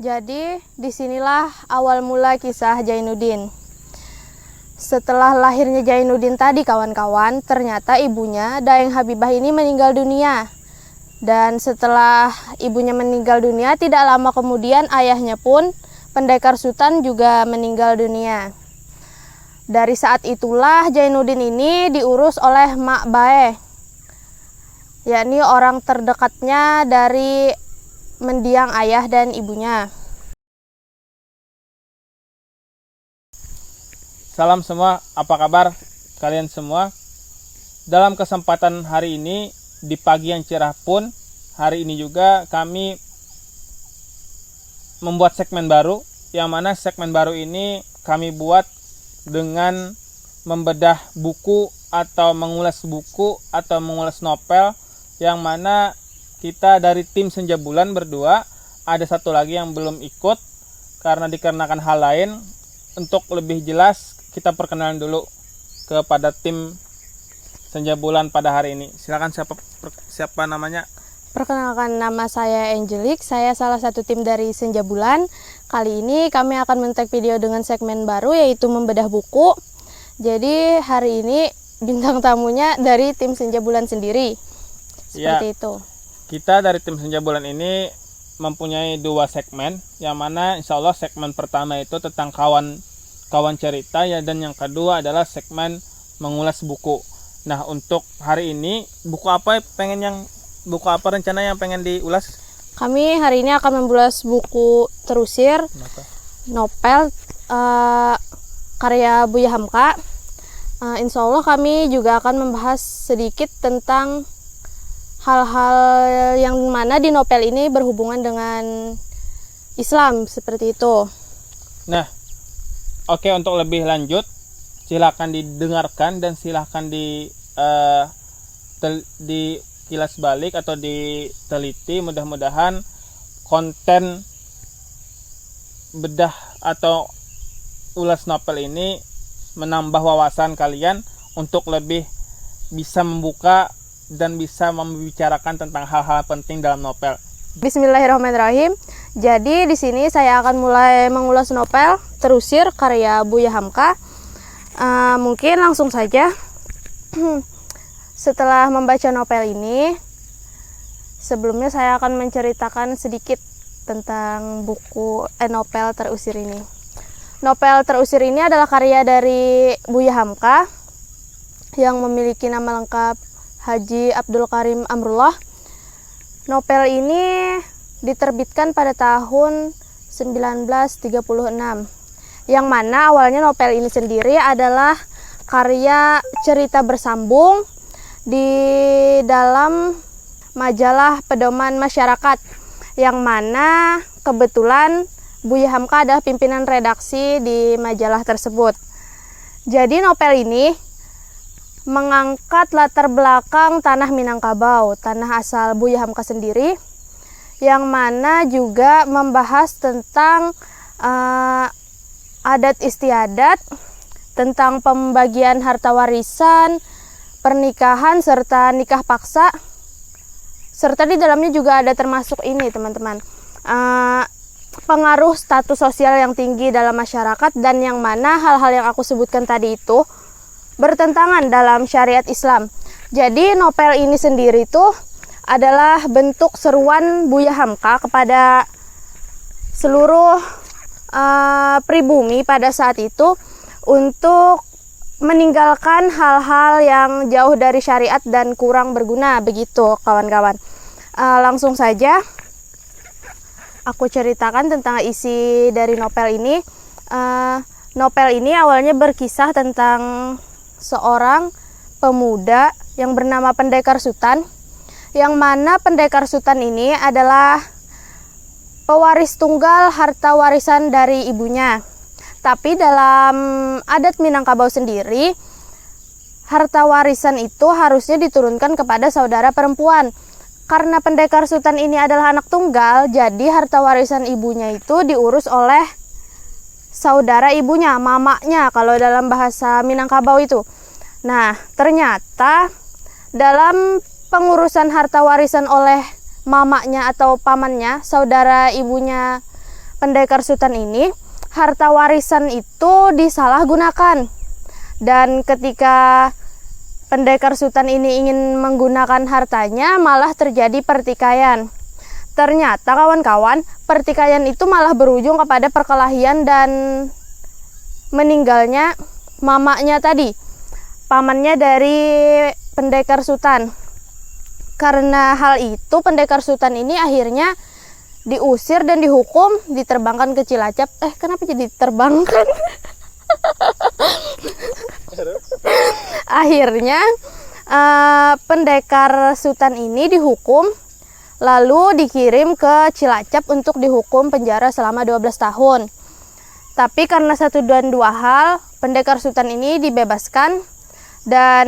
Jadi disinilah awal mula kisah Jainuddin. Setelah lahirnya Jainuddin tadi kawan-kawan, ternyata ibunya Daeng Habibah ini meninggal dunia. Dan setelah ibunya meninggal dunia, tidak lama kemudian ayahnya pun Pendekar Sutan juga meninggal dunia. Dari saat itulah Jainuddin ini diurus oleh Mak Bae, yakni orang terdekatnya dari mendiang ayah dan ibunya. Salam semua, apa kabar kalian semua? Dalam kesempatan hari ini, di pagi yang cerah pun, hari ini juga kami membuat segmen baru, yang mana segmen baru ini kami buat dengan membedah buku atau mengulas buku atau mengulas novel, yang mana kita dari tim Senja Bulan berdua, ada satu lagi yang belum ikut karena dikarenakan hal lain. Untuk lebih jelas, kita perkenalan dulu kepada tim Senja Bulan pada hari ini. Silakan siapa namanya? Perkenalkan, nama saya Angelique, saya salah satu tim dari Senja Bulan. Kali ini kami akan men-tag video dengan segmen baru, yaitu membedah buku. Jadi hari ini bintang tamunya dari tim Senja Bulan sendiri. Seperti itu. Kita dari tim Senja Bulan ini mempunyai dua segmen, yang mana insya Allah segmen pertama itu tentang kawan cerita ya, dan yang kedua adalah segmen mengulas buku. Nah, untuk hari ini buku apa rencana yang pengen diulas? Kami hari ini akan mengulas buku Terusir, novel karya Buya Hamka. Insya Allah kami juga akan membahas sedikit tentang hal-hal yang mana di novel ini berhubungan dengan Islam, seperti itu. Nah, oke, untuk lebih lanjut silahkan didengarkan dan silahkan di kilas balik atau diteliti. Mudah-mudahan konten bedah atau ulas novel ini menambah wawasan kalian untuk lebih bisa membuka dan bisa membicarakan tentang hal-hal penting dalam novel. Bismillahirrahmanirrahim. Jadi di sini saya akan mulai mengulas novel Terusir karya Buya Hamka. Mungkin langsung saja. Setelah membaca novel ini, sebelumnya saya akan menceritakan sedikit tentang novel Terusir ini. Novel Terusir ini adalah karya dari Buya Hamka yang memiliki nama lengkap Haji Abdul Karim Amrullah. Novel ini diterbitkan pada tahun 1936, yang mana awalnya novel ini sendiri adalah karya cerita bersambung di dalam majalah Pedoman Masyarakat, yang mana kebetulan Buya Hamka adalah pimpinan redaksi di majalah tersebut. Jadi novel ini mengangkat latar belakang tanah Minangkabau, tanah asal Buya Hamka sendiri, yang mana juga membahas tentang adat istiadat, tentang pembagian harta warisan, pernikahan, serta nikah paksa. Serta di dalamnya juga ada termasuk ini teman-teman, pengaruh status sosial yang tinggi dalam masyarakat, dan yang mana hal-hal yang aku sebutkan tadi itu bertentangan dalam syariat Islam. Jadi novel ini sendiri tuh adalah bentuk seruan Buya Hamka kepada seluruh pribumi pada saat itu untuk meninggalkan hal-hal yang jauh dari syariat dan kurang berguna, begitu kawan-kawan. Langsung saja aku ceritakan tentang isi dari novel ini. Novel ini awalnya berkisah tentang seorang pemuda yang bernama Pendekar Sutan, yang mana Pendekar Sutan ini adalah pewaris tunggal harta warisan dari ibunya. Tapi dalam adat Minangkabau sendiri, harta warisan itu harusnya diturunkan kepada saudara perempuan. Karena Pendekar Sutan ini adalah anak tunggal, jadi harta warisan ibunya itu diurus oleh saudara ibunya, mamanya kalau dalam bahasa Minangkabau itu. Nah, ternyata dalam pengurusan harta warisan oleh mamanya atau pamannya, saudara ibunya Pendekar Sultan ini, harta warisan itu disalahgunakan. Dan ketika Pendekar Sultan ini ingin menggunakan hartanya, malah terjadi pertikaian. Ternyata kawan-kawan, pertikaian itu malah berujung kepada perkelahian dan meninggalnya mamanya tadi, pamannya dari Pendekar Sultan. Karena hal itu, Pendekar Sultan ini akhirnya diusir dan dihukum, diterbangkan ke Cilacap. Kenapa jadi diterbangkan? Akhirnya Pendekar Sultan ini dihukum, lalu dikirim ke Cilacap untuk dihukum penjara selama 12 tahun. Tapi karena satu dan dua hal, Pendekar Sultan ini dibebaskan, dan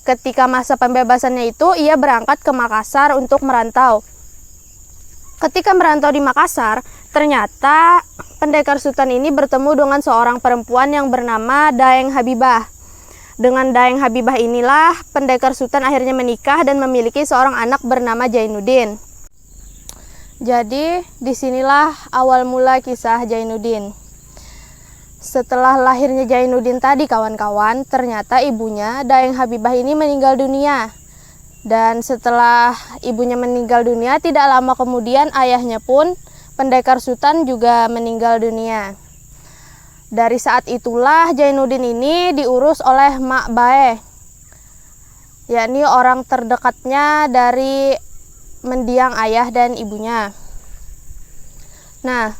ketika masa pembebasannya itu ia berangkat ke Makassar untuk merantau. Ketika merantau di Makassar, ternyata Pendekar Sultan ini bertemu dengan seorang perempuan yang bernama Daeng Habibah. Dengan Daeng Habibah inilah Pendekar Sultan akhirnya menikah dan memiliki seorang anak bernama Jainuddin. Jadi disinilah awal mula kisah Jainuddin. Setelah lahirnya Jainuddin tadi kawan-kawan, ternyata ibunya Daeng Habibah ini meninggal dunia. Dan setelah ibunya meninggal dunia, tidak lama kemudian ayahnya pun, Pendekar Sultan, juga meninggal dunia. Dari saat itulah Jainuddin ini diurus oleh Mak Bae, yakni orang terdekatnya dari mendiang ayah dan ibunya. Nah,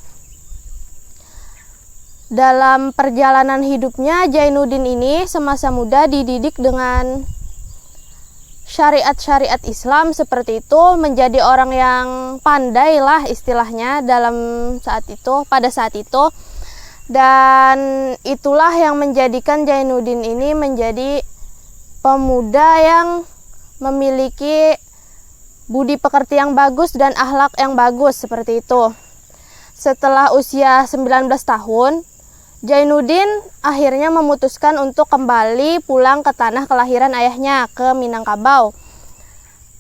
dalam perjalanan hidupnya, Jainuddin ini semasa muda dididik dengan syariat-syariat Islam seperti itu, menjadi orang yang pandai lah istilahnya pada saat itu. Dan itulah yang menjadikan Jainuddin ini menjadi pemuda yang memiliki budi pekerti yang bagus dan akhlak yang bagus seperti itu. Setelah usia 19 tahun, Jainuddin akhirnya memutuskan untuk kembali pulang ke tanah kelahiran ayahnya, ke Minangkabau.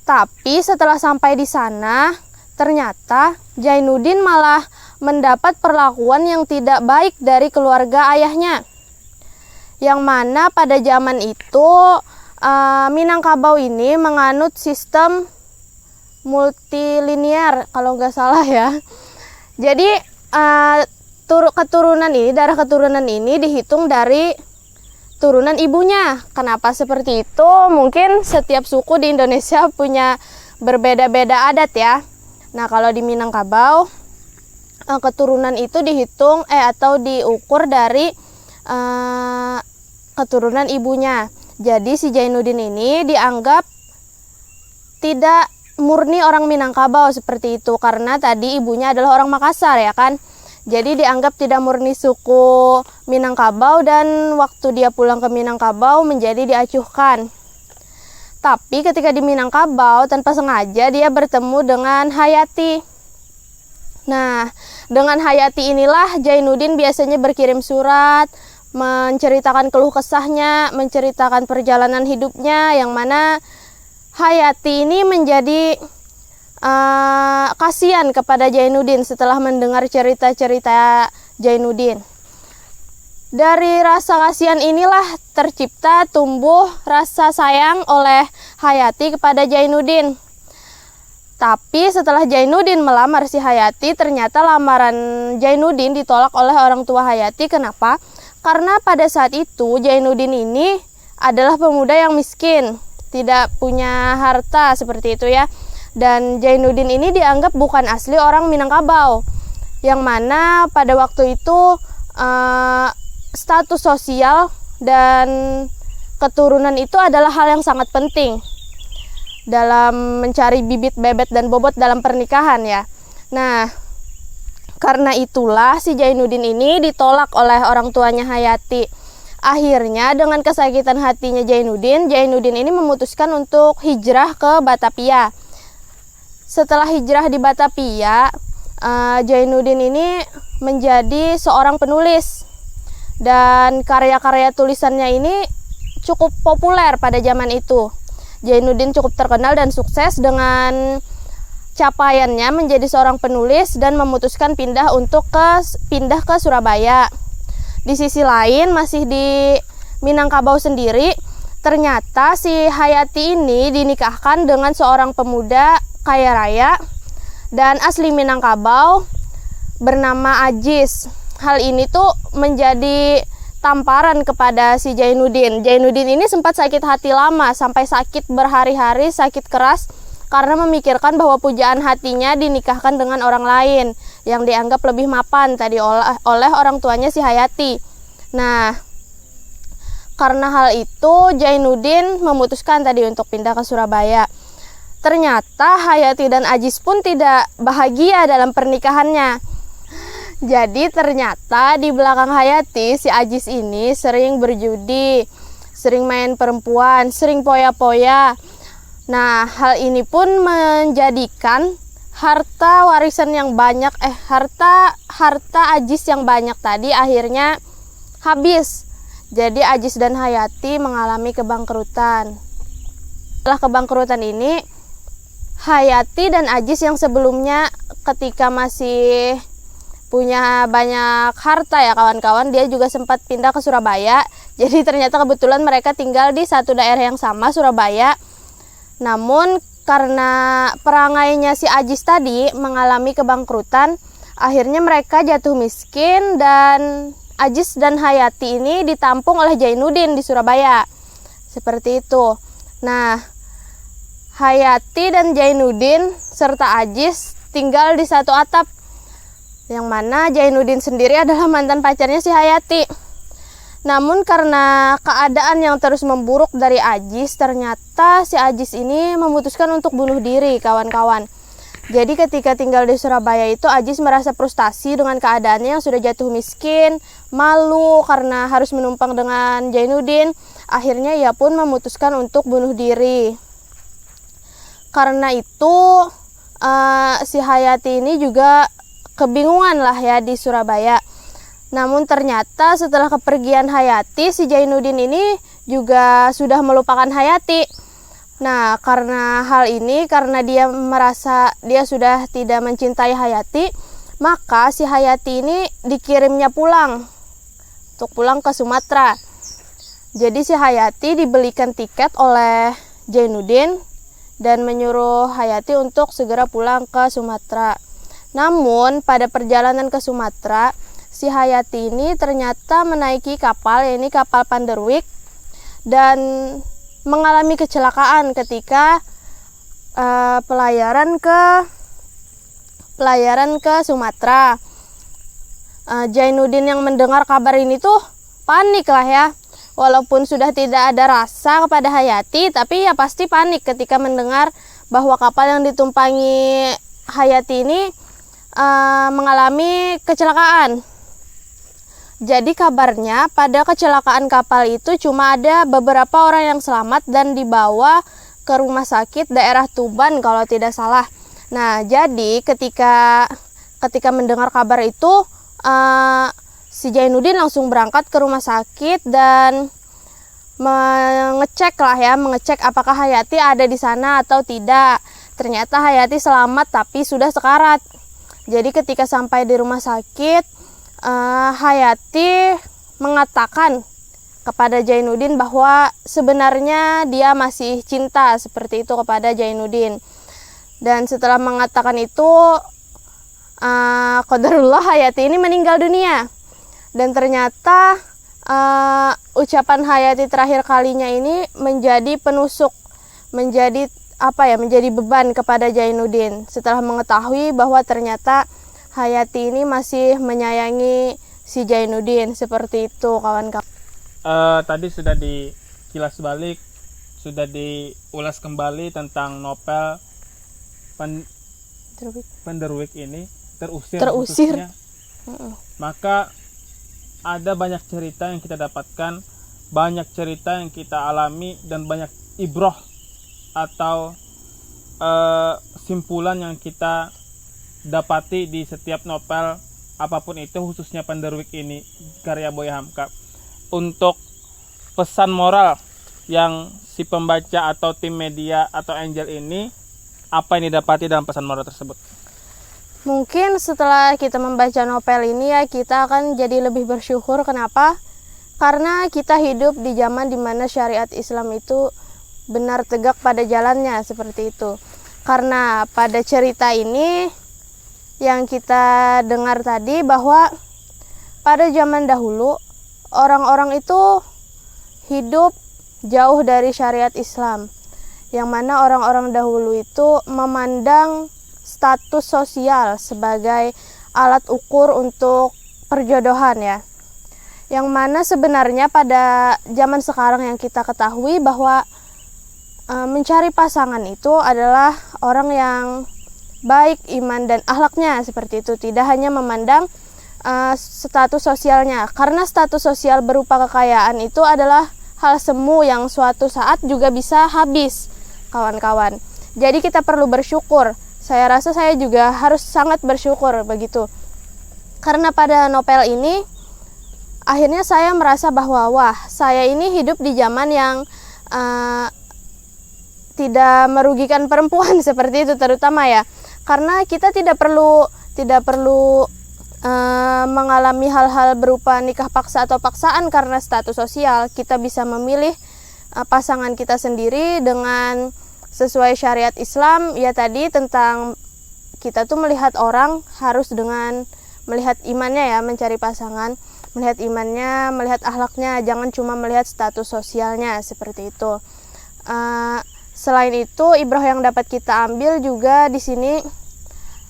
Tapi setelah sampai di sana, ternyata Jainuddin malah mendapat perlakuan yang tidak baik dari keluarga ayahnya. Yang mana pada zaman itu Minangkabau ini menganut sistem multilinear kalau nggak salah ya. Jadi darah keturunan ini dihitung dari turunan ibunya. Kenapa seperti itu? Mungkin setiap suku di Indonesia punya berbeda-beda adat ya. Nah, kalau di Minangkabau keturunan itu dihitung atau diukur dari keturunan ibunya. Jadi si Jainuddin ini dianggap tidak murni orang Minangkabau seperti itu, karena tadi ibunya adalah orang Makassar ya kan. Jadi dianggap tidak murni suku Minangkabau, dan waktu dia pulang ke Minangkabau menjadi diacuhkan. Tapi ketika di Minangkabau tanpa sengaja dia bertemu dengan Hayati. Nah, dengan Hayati inilah Jainuddin biasanya berkirim surat, menceritakan keluh kesahnya, menceritakan perjalanan hidupnya, yang mana Hayati ini menjadi kasihan kepada Jainuddin setelah mendengar cerita-cerita Jainuddin. Dari rasa kasihan inilah tumbuh rasa sayang oleh Hayati kepada Jainuddin. Tapi setelah Jainuddin melamar si Hayati, ternyata lamaran Jainuddin ditolak oleh orang tua Hayati. Kenapa? Karena pada saat itu Jainuddin ini adalah pemuda yang miskin, tidak punya harta seperti itu ya. Dan Jainuddin ini dianggap bukan asli orang Minangkabau, yang mana pada waktu itu status sosial dan keturunan itu adalah hal yang sangat penting dalam mencari bibit bebet dan bobot dalam pernikahan ya. Nah, karena itulah si Jainuddin ini ditolak oleh orang tuanya Hayati. Akhirnya dengan kesakitan hatinya Jainuddin ini memutuskan untuk hijrah ke Batavia. Setelah hijrah di Batavia, Jainuddin ini menjadi seorang penulis, dan karya-karya tulisannya ini cukup populer pada zaman itu. Jainuddin cukup terkenal dan sukses dengan capaiannya menjadi seorang penulis dan memutuskan pindah ke Surabaya. Di sisi lain, masih di Minangkabau sendiri, ternyata si Hayati ini dinikahkan dengan seorang pemuda kaya raya dan asli Minangkabau bernama Ajis. Hal ini tuh menjadi tamparan kepada si Jainuddin. Jainuddin ini sempat sakit hati lama, sampai sakit berhari-hari, sakit keras karena memikirkan bahwa pujaan hatinya dinikahkan dengan orang lain yang dianggap lebih mapan tadi oleh orang tuanya si Hayati. Nah, karena hal itu Jainuddin memutuskan tadi untuk pindah ke Surabaya. Ternyata Hayati dan Ajis pun tidak bahagia dalam pernikahannya. Jadi ternyata di belakang Hayati, si Ajis ini sering berjudi, sering main perempuan, sering poya-poya. Nah, hal ini pun menjadikan harta warisan yang banyak, harta Ajis yang banyak tadi akhirnya habis. Jadi Ajis dan Hayati mengalami kebangkrutan. Setelah kebangkrutan ini, Hayati dan Ajis yang sebelumnya ketika masih punya banyak harta ya kawan-kawan, dia juga sempat pindah ke Surabaya. Jadi ternyata kebetulan mereka tinggal di satu daerah yang sama, Surabaya. Namun karena perangainya si Ajis tadi mengalami kebangkrutan, akhirnya mereka jatuh miskin dan Ajis dan Hayati ini ditampung oleh Jainuddin di Surabaya. Seperti itu. Nah, Hayati dan Jainuddin serta Ajis tinggal di satu atap, yang mana Jainuddin sendiri adalah mantan pacarnya si Hayati. Namun karena keadaan yang terus memburuk dari Ajis, ternyata si Ajis ini memutuskan untuk bunuh diri, kawan-kawan. Jadi ketika tinggal di Surabaya itu, Ajis merasa frustasi dengan keadaannya yang sudah jatuh miskin, malu karena harus menumpang dengan Jainuddin. Akhirnya ia pun memutuskan untuk bunuh diri. Karena itu si Hayati ini juga kebingungan lah ya di Surabaya. Namun ternyata setelah kepergian Hayati, si Jainuddin ini juga sudah melupakan Hayati. Nah, karena hal ini, karena dia merasa dia sudah tidak mencintai Hayati, maka si Hayati ini dikirimnya pulang untuk pulang ke Sumatera. Jadi si Hayati dibelikan tiket oleh Jainuddin dan menyuruh Hayati untuk segera pulang ke Sumatera. Namun pada perjalanan ke Sumatera, si Hayati ini ternyata menaiki kapal, yaitu kapal Panderwick, dan mengalami kecelakaan ketika pelayaran ke Sumatera. Jainuddin yang mendengar kabar ini tuh panik lah ya. Walaupun sudah tidak ada rasa kepada Hayati, tapi ya pasti panik ketika mendengar bahwa kapal yang ditumpangi Hayati ini mengalami kecelakaan. Jadi kabarnya pada kecelakaan kapal itu cuma ada beberapa orang yang selamat dan dibawa ke rumah sakit daerah Tuban kalau tidak salah. Nah, jadi ketika mendengar kabar itu, si Jainuddin langsung berangkat ke rumah sakit dan mengecek apakah Hayati ada di sana atau tidak. Ternyata Hayati selamat tapi sudah sekarat. Jadi ketika sampai di rumah sakit, Hayati mengatakan kepada Jainuddin bahwa sebenarnya dia masih cinta seperti itu kepada Jainuddin. Dan setelah mengatakan itu, qadarullah Hayati ini meninggal dunia. Dan ternyata ucapan Hayati terakhir kalinya ini menjadi penusuk, menjadi beban kepada Jainuddin setelah mengetahui bahwa ternyata Hayati ini masih menyayangi si Jainuddin. Seperti itu kawan-kawan. Tadi sudah dikilas balik, sudah diulas kembali tentang novel Panderwick ini, terusir. Maka ada banyak cerita yang kita dapatkan, banyak cerita yang kita alami, dan banyak ibroh atau simpulan yang kita dapati di setiap novel apapun itu, khususnya Panderwick ini karya Buya Hamka. Untuk pesan moral yang si pembaca atau tim media atau Angel ini apa yang didapati dalam pesan moral tersebut? Mungkin setelah kita membaca novel ini ya kita akan jadi lebih bersyukur. Kenapa? Karena kita hidup di zaman dimana syariat Islam itu benar tegak pada jalannya seperti itu. Karena pada cerita ini yang kita dengar tadi bahwa pada zaman dahulu orang-orang itu hidup jauh dari syariat Islam. Yang mana orang-orang dahulu itu memandang status sosial sebagai alat ukur untuk perjodohan ya. Yang mana sebenarnya pada zaman sekarang yang kita ketahui bahwa mencari pasangan itu adalah orang yang baik iman dan akhlaknya seperti itu. Tidak hanya memandang status sosialnya. Karena status sosial berupa kekayaan itu adalah hal semu yang suatu saat juga bisa habis, kawan-kawan. Jadi kita perlu bersyukur. Saya rasa saya juga harus sangat bersyukur begitu. Karena pada novel ini akhirnya saya merasa bahwa wah, saya ini hidup di zaman yang tidak merugikan perempuan seperti itu terutama ya. Karena kita tidak perlu mengalami hal-hal berupa nikah paksa atau paksaan karena status sosial. Kita bisa memilih pasangan kita sendiri dengan sesuai syariat Islam. Ya tadi tentang kita tuh melihat orang harus dengan melihat imannya ya, mencari pasangan, melihat imannya, melihat akhlaknya, jangan cuma melihat status sosialnya seperti itu. Selain itu, ibrah yang dapat kita ambil juga di sini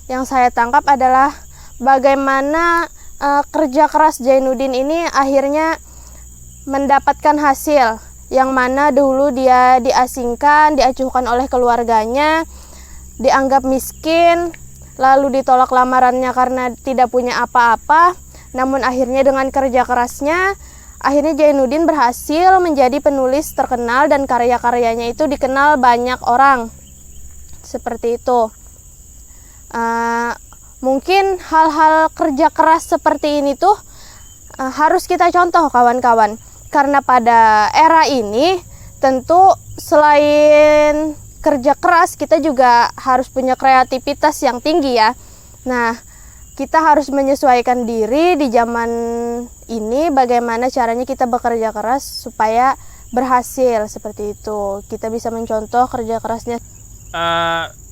yang saya tangkap adalah bagaimana kerja keras Zainuddin ini akhirnya mendapatkan hasil, yang mana dulu dia diasingkan, diacuhkan oleh keluarganya, dianggap miskin, lalu ditolak lamarannya karena tidak punya apa-apa. Namun akhirnya dengan kerja kerasnya, akhirnya Zainuddin berhasil menjadi penulis terkenal dan karya-karyanya itu dikenal banyak orang. Seperti itu. Mungkin hal-hal kerja keras seperti ini tuh harus kita contoh kawan-kawan. Karena pada era ini tentu selain kerja keras kita juga harus punya kreativitas yang tinggi ya. Nah, kita harus menyesuaikan diri di zaman ini bagaimana caranya kita bekerja keras supaya berhasil seperti itu. Kita bisa mencontoh kerja kerasnya.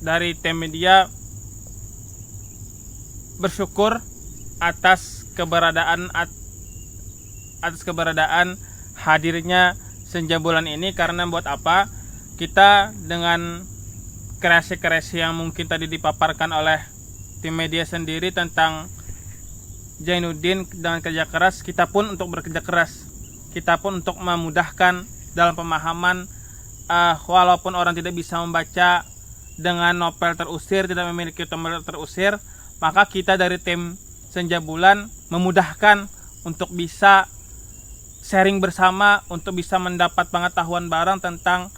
Dari tim media bersyukur atas keberadaan hadirnya Senja Bulan ini, karena buat apa? Kita dengan kreasi-kreasi yang mungkin tadi dipaparkan oleh tim media sendiri tentang Zainuddin dengan kerja keras, kita pun untuk bekerja keras, kita pun untuk memudahkan dalam pemahaman, walaupun orang tidak bisa membaca dengan novel terusir, tidak memiliki novel terusir, maka kita dari tim Senja Bulan memudahkan untuk bisa sharing bersama, untuk bisa mendapat pengetahuan bareng tentang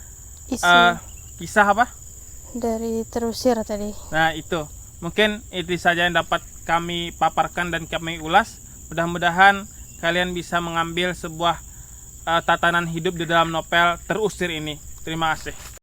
kisah apa? Dari terusir tadi. Nah itu, mungkin itu saja yang dapat kami paparkan dan kami ulas. Mudah-mudahan kalian bisa mengambil sebuah tatanan hidup di dalam novel terusir ini. Terima kasih.